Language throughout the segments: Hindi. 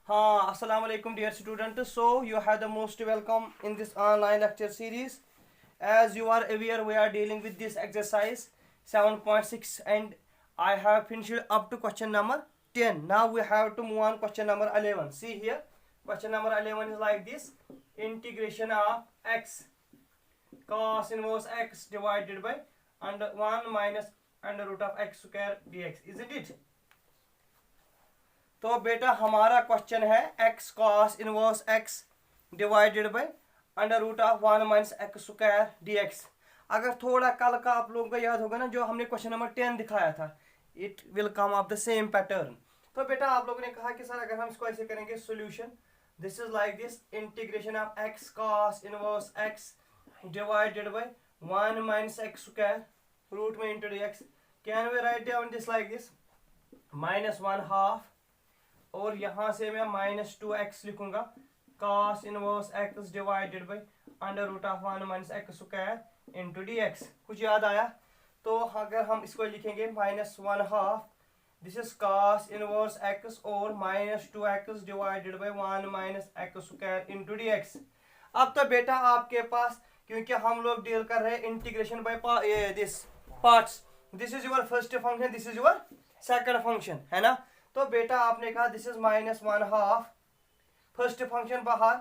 Assalamu alaikum dear student. So you have the most welcome in this online lecture series. As you are aware, we are dealing with this exercise 7.6 and I have finished up to question number 10. Now we have to move on question number 11. See here, question number 11 is like this. Integration of x cos inverse x divided by under 1 minus under root of x square dx. Isn't it? तो बेटा हमारा क्वेश्चन है x cos inverse x divided by under root of 1 minus x square dx। अगर थोड़ा कल का आप लोगों को याद होगा ना, जो हमने क्वेश्चन नंबर 10 दिखाया था, it will come of the same pattern. तो बेटा आप लोगों ने कहा कि सर अगर हम इसको ऐसे करेंगे solution, this is like this integration of x cos inverse x divided by 1 minus x square root में into dx। Can we write down this like this minus 1/2 और यहां से मैं माइनस 2x लिखूंगा cos inverse x divided by under root of 1 minus x square into dx। कुछ याद आया? तो अगर हम इसको लिखेंगे minus 1/2, this is cos inverse x और minus 2x divided by 1 minus x square into dx। अब तो बेटा आपके पास, क्योंकि हम लोग डील कर रहे हैं integration by this parts, this is your first function, this is your second function, है ना। तो बेटा आपने कहा this is minus 1/2, first function बाहर,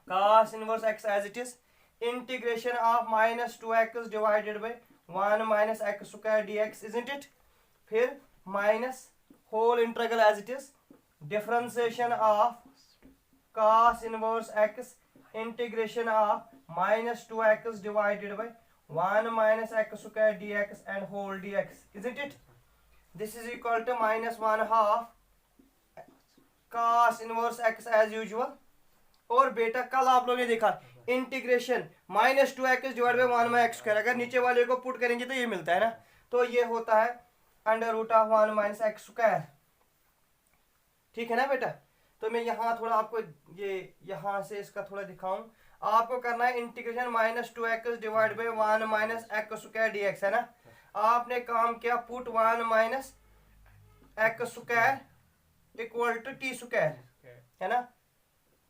cos inverse x as it is, integration of minus 2x divided by 1 minus x square dx, isn't it. फिर minus whole integral as it is, differentiation of cos inverse x integration of minus 2x divided by 1 minus x square dx and whole dx, isn't it. This is equal to minus 1/2 cos inverse x as usual। और बेटा कल आप लोगों ने देखा integration minus 2x divide by 1 minus x square, अगर नीचे वाले को पुट करेंगे तो ये मिलता है ना, तो ये होता है under root of 1 minus x square. ठीक है ना बेटा। तो मैं यहाँ थोड़ा आपको ये यहाँ से इसका थोड़ा दिखाऊं। आपको करना है integration minus 2x divide by 1 minus x square dx, है ना। आपने काम किया put 1 minus x square equal to t square, है ना।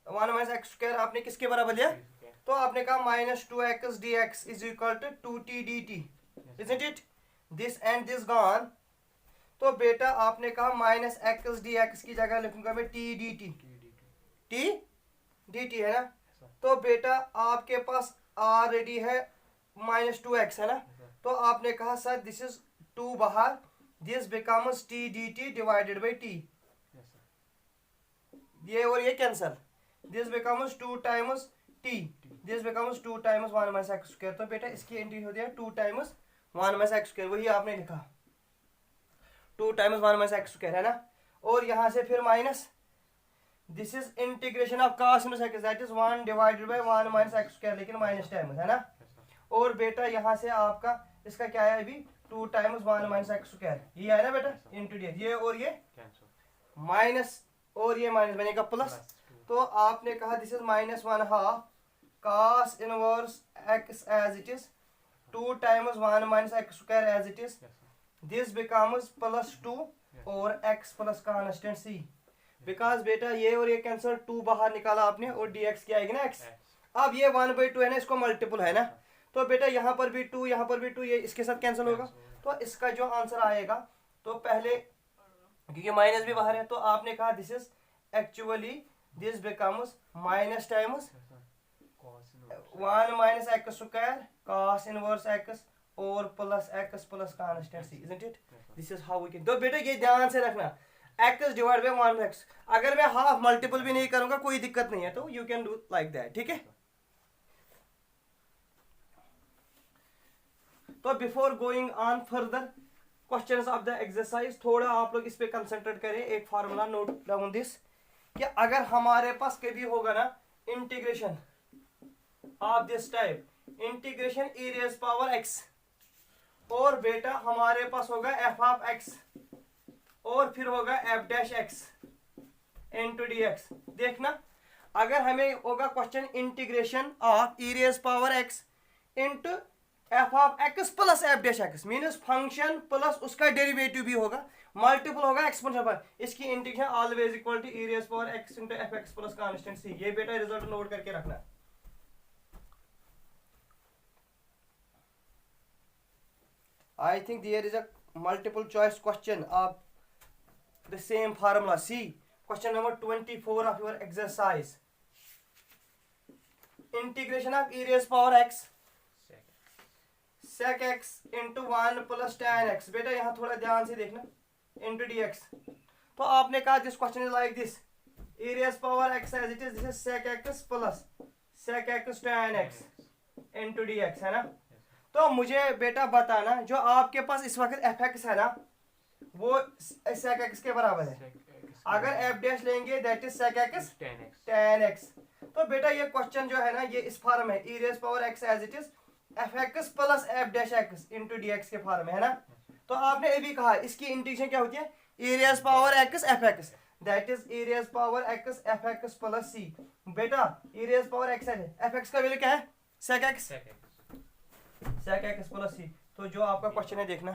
1 माइनस एक्स स्क्वायर आपने किसके बराबर लिया? तो आपने कहा minus 2x dx is equal to 2t dt, isn't it. This and this gone. तो बेटा आपने कहा माइनस एक्स dx की जगह लिखूंगा मैं t dt, t dt, है ना। तो बेटा आपके पास ऑलरेडी है माइनस 2x, है ना। तो आपने कहा सर दिस इज 2 बाहर, this becomes t dt divided by t, ये और ये cancel, this becomes 2 times t, this becomes 2 times 1 minus x square. तो बेटा इसकी एंट्री हो जाए 2 टाइम्स 1 माइनस एक्स स्क्वायर, वही आपने लिखा 2 टाइम्स 1 माइनस एक्स स्क्वायर, है ना। और यहां से फिर minus, this is integration of cos inverse x that is 1 divided by 1 minus x square, लेकिन माइनस टाइम्स, है ना। और बेटा यहाँ से आपका इसका क्या है अभी 2 टाइम्स 1 माइनस एक्स स्क्वायर, ये है ना बेटा इंटू डी, ये और ये माइनस और ये माइनस बनेगा प्लस। तो आपने कहा this is minus 1/2 cos inverse x as it is 2 times 1 minus x square as it is, this becomes plus 2 और x plus constant c, because बेटा ये और ये कैंसिल, 2 बाहर निकाला आपने और dx क्या आएगी ना x। अब ये 1/2 है ना, इसको मल्टीपल है ना, तो बेटा यहाँ पर भी 2, यहाँ पर भी 2, ये इसके साथ कैंसिल होगा। तो इसका जो आंसर आएगा, तो पहले क्योंकि माइनस भी बाहर है, तो आपने कहा this is actually this becomes minus times 1 minus x square cos inverse x और plus x plus constant c, isn't it. This is how we can. तो बेटा ये ध्यान से रखना, x डिवाइड बाय 1x, अगर मैं हाफ मल्टीपल भी नहीं करूंगा कोई दिक्कत नहीं है, तो you can do like that, ठीक है। तो before going on further questions of the exercise, थोड़ा आप लोग इस पे कंसंट्रेट करें। एक फार्मूला नोट डाउन दिस, कि अगर हमारे पास कभी होगा ना integration of this type, integration e raise power x, और बेटा हमारे पास होगा f ऑफ x और फिर होगा f dash x into dx। देखना अगर हमें होगा question integration of e raise power x into f of x plus f dash x means function plus उसका डेरिवेटिव भी होगा, मल्टीपल होगा एक्सपोनेंशियल पर, इसकी integration always equal to e raise power x into f x plus constant c। ये बेटा रिजल्ट नोट करके रखना। I think there is a multiple choice question of the same formula. See question number 24 of your exercise, integration of e raise power x sec x into 1 plus tan x। बेटा यहाँ थोड़ा ध्यान से देखना, इंटू dx। तो आपने कहा this question is like this, e raise power x as it is, this is sec x plus sec x tan x into dx, है ना। तो मुझे बेटा बताना जो आपके पास इस वक्त fx है ना वो sec x के बराबर है। अगर f डैश लेंगे that is sec x tan x। तो बेटा ये क्वेश्चन जो है ना ये इस फॉर्म है, e raise power x as it is f x plus f dash x into d x के फॉर्म में, है ना। तो आपने अभी कहा इसकी इंटीग्रेशन क्या होती है, e raise power x f x, that is e raise power x f x plus c. बेटा e रेज़ पावर एक्स है, एफ एक्स का वैल्यू क्या है sec x प्लस सी। तो जो आपका क्वेश्चन है देखना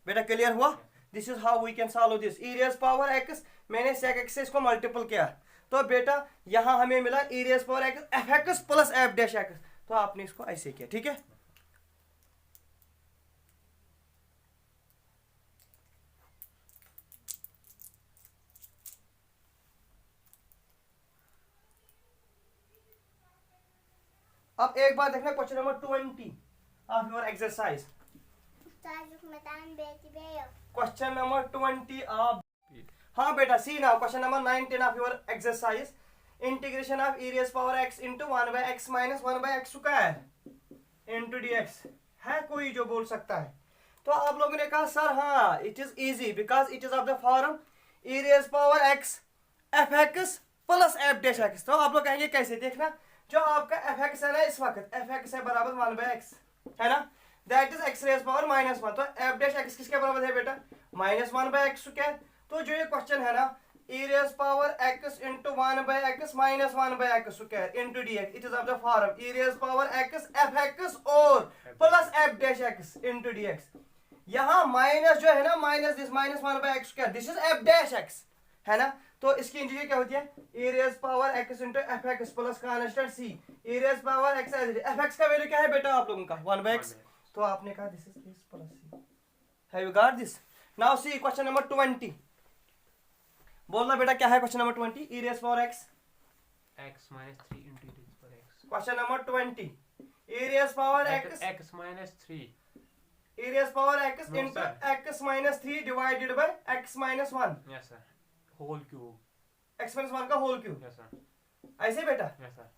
बेटा, क्लियर हुआ। This is how we can solve this. e raise power x मैंने sec x से इसको मल्टीपल किया, तो बेटा यहाँ हमें मिला e raise power x f x plus f dash x. तो आपने इसको ऐसे किया, ठीक है। अब एक बार देखना question number 20 of your exercise. Question number 20 of, हाँ बेटा see now question number 19 of your exercise, integration of e raise power x into 1/x minus 1/x square into dx। है कोई जो बोल सकता है? तो आप लोगों ने कहा सर हाँ it is easy because it is of the form e raise power x f x plus f dash x. तो आप लोग कहेंगे कैसे, देखना जो आपका एफ एक्स है ना इस वक्त एफ एक्स है बराबर 1/x, है ना, that is x rays power -1। तो एफ डैश एक्स किसके बराबर है बेटा -1/x स्क्वायर। तो जो ये क्वेश्चन है ना e raise power x into 1/x minus 1/x square into dx, it is of the form e raise power x f x और plus f dash x into dx। यहाँ माइनस जो है ना minus this minus 1/x square, this is f dash x, है ना। तो इसकी इंटीग्रेशन क्या होती है e raise power x into F x plus constant c, e raise power x f x का वैल्यू क्या है बेटा आप लोगों का 1/x। तो आपने कहा this is plus c। Have you got this? Now see question number 20। बोलना बेटा क्या है question number 20, e raise power x minus 3 into e raised power x. Question number 20 e raise power x minus 3. e raise power x No, into sir. x minus 3 divided by x minus 1, Yes sir. Whole cube. x minus 1 का होल क्यूब, Yes sir. ऐसे बेटा Yes sir.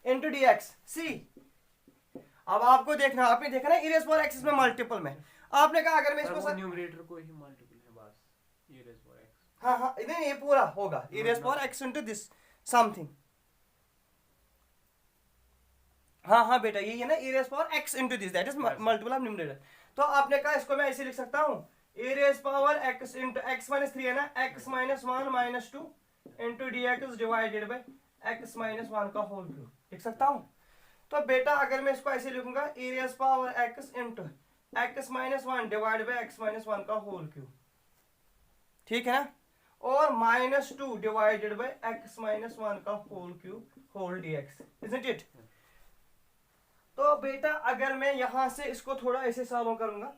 Into dx। सी अब आपको देखना, आपने देखा ना e रेज़ पावर x इसमें मल्टीपल में, आपने कहा अगर मैं सर इसको वो न्यूमरेटर को ही मल्टीपल है बस, e raised power x. हाँ हाँ नहीं ये पूरा होगा e raise power x into this something. हाँ हाँ बेटा यही है ना e raise power x into this that is multiple of numerator. तो आपने कहा इसको मैं ऐसे लिख सकता हूँ e raise power x into x minus 3 है ना, x minus 1 minus 2 into dx divided by x minus 1 का होल क्यूब लिख सकता हूँ। तो बेटा अगर मैं इसको ऐसे लिखूंगा e raise power x into x minus 1 divide by x minus 1 का होल क्यूब, ठीक है ना, और -2 डिवाइडेड बाई x माइनस 1 का whole cube whole dx, isn't it. तो बेटा अगर मैं यहां से इसको थोड़ा ऐसे सॉल्व करूंगा,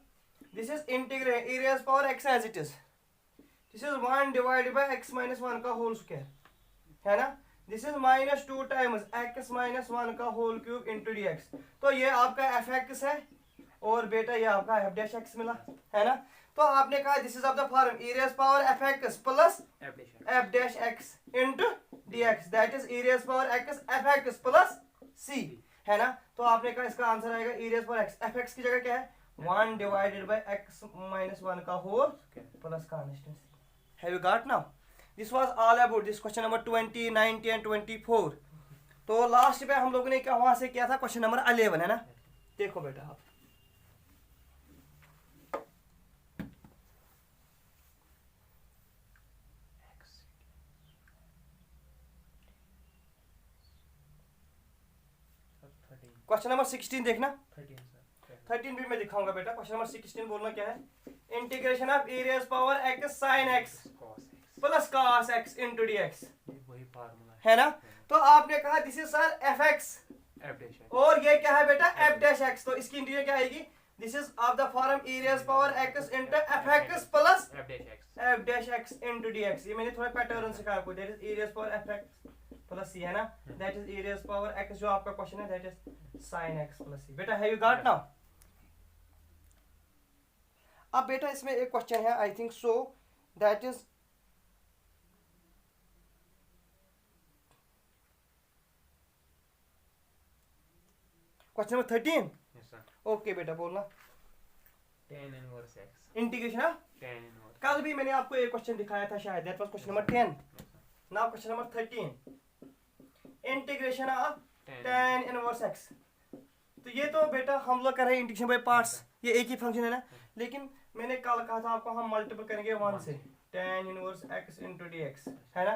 this is integrate e raise power x as it is, this is 1 divided by x minus 1 का होल स्क्वायर, है ना, this is -2 times x minus 1 का होल क्यूब इंटू dx। तो ये आपका एफ एक्स है और बेटा ये आपका एफ डैश एक्स मिला, है ना। तो आपने कहा this is of the form e raise power F x plus f dash x into dx, that is e raise power x f x plus c, है ना। तो आपने कहा इसका आंसर आएगा e raise power x, f x की जगह क्या है 1 डिवाइडेड बाई x माइनस 1 का whole plus constant c। Have you got now? This was all about this question number 20, 19 and 24। तो लास्ट पे हम लोगों ने क्या वहां से किया था क्वेश्चन नंबर 11, है ना। देखो बेटा आप क्वेश्चन नंबर 16 देखना, 13 भी मैं दिखाऊंगा बेटा। क्वेश्चन नंबर 16 बोलना क्या है, integration of e raised power x sin x cos x plus cos x into dx, ये वही फार्मूला है ना। तो आपने कहा this is sir fx f dash x और ये क्या है बेटा f dash x, तो इसकी इंटीग्रेशन क्या आएगी, this is of the form e raised power x into fx plus f dash x f dash x into dx। ये मैंने थोड़ा पैटर्न सिखाया आपको, that is e raised power fx plus c, है ना, that is e raised power x जो आपका क्वेश्चन है, that is sin x plus c। बेटा हैव यू गॉट नाउ। अब बेटा इसमें एक क्वेश्चन है, I think so, that is question number 13। yes sir okay बेटा बोलना, tan inverse x integration. tan inverse कल भी मैंने आपको एक क्वेश्चन दिखाया था शायद, that was question number 10। yes sir now question number 13, integration of tan tan inverse x। तो ये तो बेटा हम लोग कर रहे हैं इंटीग्रेशन बाय पार्ट्स, ये एक ही फंक्शन है ना, लेकिन मैंने कल कहा था आपको हम मल्टीपल करेंगे 1 से, tan inverse x into dx, है ना।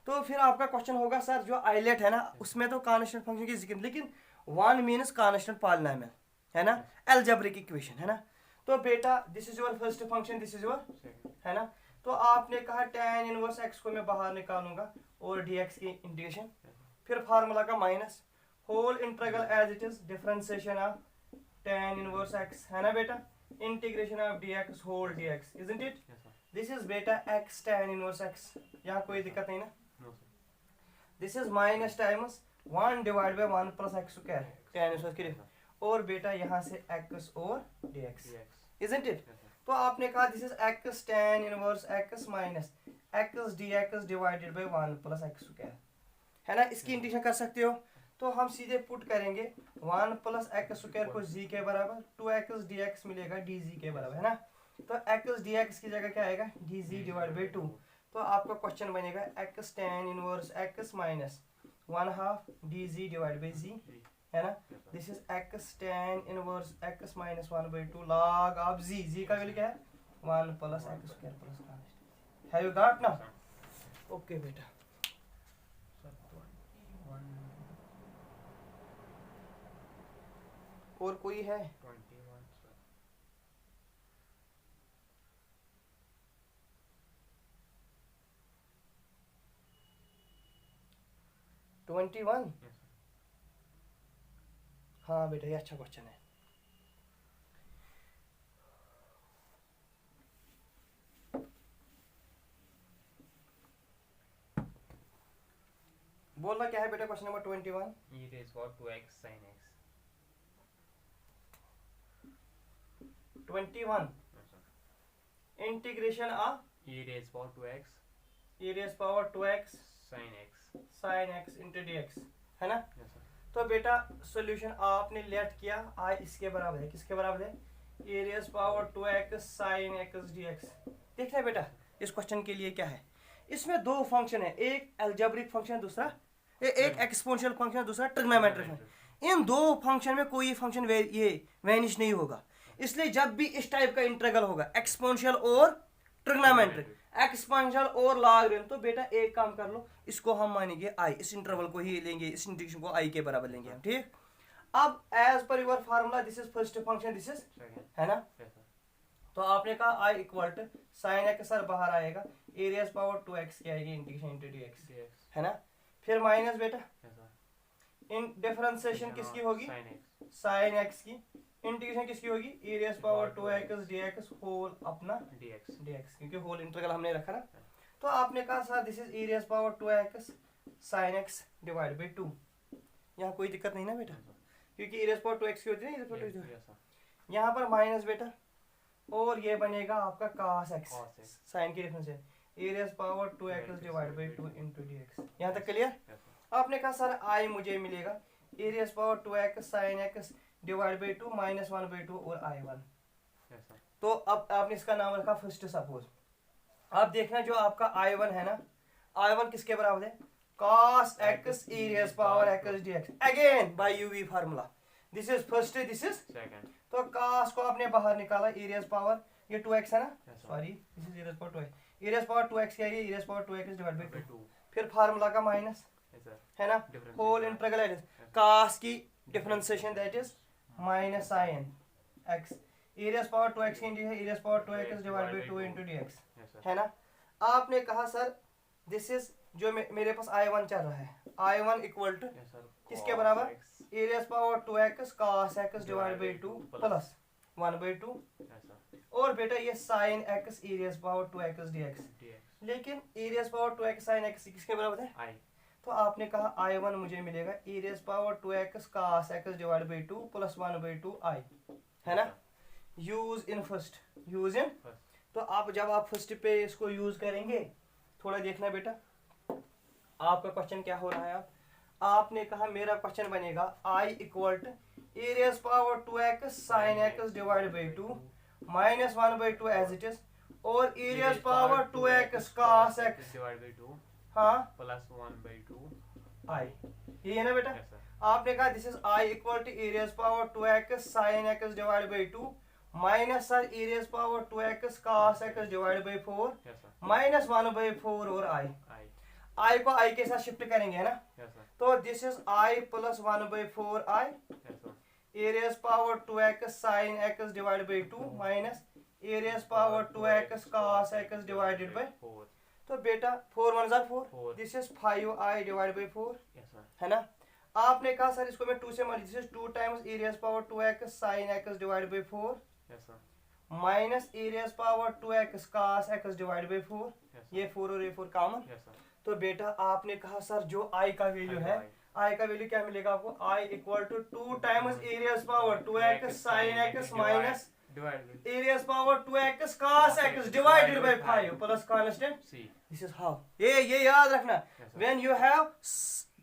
तो फिर आपका क्वेश्चन होगा सर जो आइलेट है ना उसमें तो कांस्टेंट फंक्शन की जिक्र, लेकिन 1 मीन्स कांस्टेंट पॉलिनोमियल, है ना, अलजेब्रिक इक्वेशन, है ना। तो बेटा this is your first function, this is your, second है ना। तो आपने कहा tan इनवर्स x को मैं बाहर निकालूंगा और dx की इंटीग्रेशन, फिर फार्मूला का minus, whole integral as it is, differentiation of tan inverse x, है ना बेटा, integration of dx whole dx, isn't it. yes sir this is बेटा x tan इनवर्स x, यहाँ कोई दिक्कत नहीं ना। no sir this is minus times 1 divide by 1 plus x square, tan inverse की, और बेटा यहाँ से x और dx, dx isn't it. yes sir तो आपने कहा this is x tan inverse x minus x dx divided by 1 plus x square, है ना। इसकी इंटीग्रेशन कर सकते हो, तो हम सीधे पुट करेंगे 1 प्लस x स्क्वायर को z के बराबर 2x dx मिलेगा dz के बराबर, है ना। तो x dx की जगह क्या आएगा, dz डिवाइड बाय 2। तो आपका क्वेश्चन बनेगा x tan inverse x minus 1/2 dz divide by z, है ना। yes sir this is x tan inverse x minus 1/2 log of z का वैल्यू क्या है 1 plus x square plus constant. Have you got now. yes sir okay बेटा, sir 21 और कोई है, 21 sir 21। yes sir हाँ बेटा ये अच्छा क्वेश्चन है। बोलना क्या है बेटा question number 21। e raised power 2x sin x 21 yes sir integration of e raised power 2x e raised power 2x sin x sin x into dx, है ना। yes sir तो बेटा सॉल्यूशन आपने लेट किया, आई इसके बराबर है, किसके बराबर है, e raised power 2x sin x dx। देखना है बेटा इस क्वेश्चन के लिए क्या है, इसमें दो फंक्शन है, एक अलजेब्रिक फंक्शन, दूसरा एक एक्सपोनेंशियल फंक्शन, दूसरा ट्रिग्नोमेट्रिक फंक्शन। इन दो फंक्शन में कोई फंक्शन ये वैनिश नहीं होगा, इसलिए जब भी इस टाइप का इंटीग्रल होगा एक्सपोनेंशियल और ट्रिग्नोमेट्रिक, एक्सपोनेंशियल और लॉगरिथम, तो बेटा एक काम कर लो, इसको हम मानेंगे आई, इस इंटरवल को ही लेंगे, इस इंटीग्रेशन को आई के बराबर लेंगे हम, ठीक। अब एज पर your formula this is first function, this is, second है ना। yes sir तो आपने कहा i equal to sine x sir बाहर आएगा, ए रेज़ पावर 2x की आएगी इंटीग्रेशन इनटू dx, dx है ना। फिर माइनस बेटा yes sir इन डिफरेंशिएशन किसकी होगी, sin x साइन एक्स की, इंटीग्रेशन किसकी होगी, e raise power 2x dx whole अपना dx dx, क्योंकि होल इंटीग्रल हमने रखा ना। तो आपने कहा sir this is e raise power 2x sine x divide by 2, यहाँ कोई दिक्कत नहीं ना बेटा, क्योंकि e रेज़ पावर 2x की होती है ना, e raise power 2x, yes sir यहाँ पर माइनस बेटा, और ये बनेगा आपका cos x, cos x sine की डिफरेंस है, e raise power 2x divide by 2 into dx। यहाँ तक क्लियर। yes sir आपने कहा सर i मुझे मिलेगा e raise power 2x sin x divide by 2 minus 1/2 और i1। yes sir तो अब आपने इसका नाम रखा फर्स्ट सपोज। आप देखना जो आपका i1 है ना, i1 किसके बराबर है, cos x e raise power x dx, again by uv formula, this is first, this is, second तो cos को आपने बाहर निकाला, e रेज़ पावर ये 2x है ना, yes sir sorry this is e raise power 2x, e raise power 2x क्या है, e raise power 2x divide by 2, 2 फिर फार्मूला का माइनस, yes sir है ना, difference होल इंटीग्रल cos की differentiation that is minus sin, x, e raise power 2x की है, e raise power 2x divide by 2 into d x, Yes, sir. है ना। आपने कहा सर दिस इज जो मेरे पास I1 चल रहा है, I1 equal to Yes, sir. किसके Cos बराबर, X. E raise power 2x cos x divide by 2 plus 1/2, Yes, sir. और बेटा ये sin x e raise power 2x dx, dx. लेकिन e raise power 2x sin x किसके बराबर है, I. तो आपने कहा I1 मुझे मिलेगा e raise power 2x cos x divide by 2 plus 1/2 I, है ना। Use in first, use in, First. तो आप जब आप फर्स्ट पे इसको यूज करेंगे, थोड़ा देखना बेटा आपका क्वेश्चन क्या हो रहा है। आपने कहा मेरा क्वेश्चन बनेगा I equal to e raise power 2x sin x divide by 2 minus 1/2 as it is, और e raise power 2x cos x, divided by 2 हाँ plus 1/2. I, ये है ना बेटा। Yes, sir. आपने कहा this is I equal to e raise power 2x sin x divide by 2 minus sir e raise power 2x cos x divide by 4 Yes, sir. Minus 1/4 और I, I. I को I के साथ शिफ्ट करेंगे, है ना। Yes, sir. तो this is I plus 1/4 I Yes, sir. A raise power 2x sin x divide by 2 minus A raise power 2x cos x divided by, 4. तो बेटा 4 1 ज़ा 4, Four. This is 5I divide by 4, Yes, sir. है ना। आपने कहा सर इसको मैं 2 से multi, this is 2 times e raise power 2x sin x divide by 4 Yes, sir. Minus A raise power 2x cos x divide by 4, Yes, sir. ये 4 और ये 4 कॉमन। Yes, sir. तो बेटा आपने कहा सर जो I का वैल्यू है, I का वैल्यू क्या मिलेगा आपको, I equal to 2 times e raise power 2x sin x minus Divided with e raise power 2x cos x divided by 5 plus constant, C. This is how, ये याद रखना, Yes, sir. When you have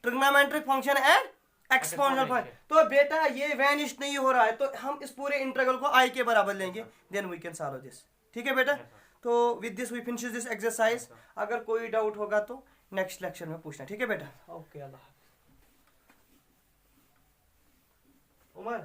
trigonometric function and exponential function, तो बेटा ये वैनिश नहीं हो रहा है, तो हम इस पूरे इंटीग्रल को I के बराबर लेंगे, then we can solve this, ठीक है बेटा। Yes, sir. तो with this we finish this exercise, Yes, sir. अगर कोई डाउट होगा तो नेक्स्ट लेक्चर में पूछना, ठीक है बेटा। ओके, अल्लाह हाफ़िज़। उमर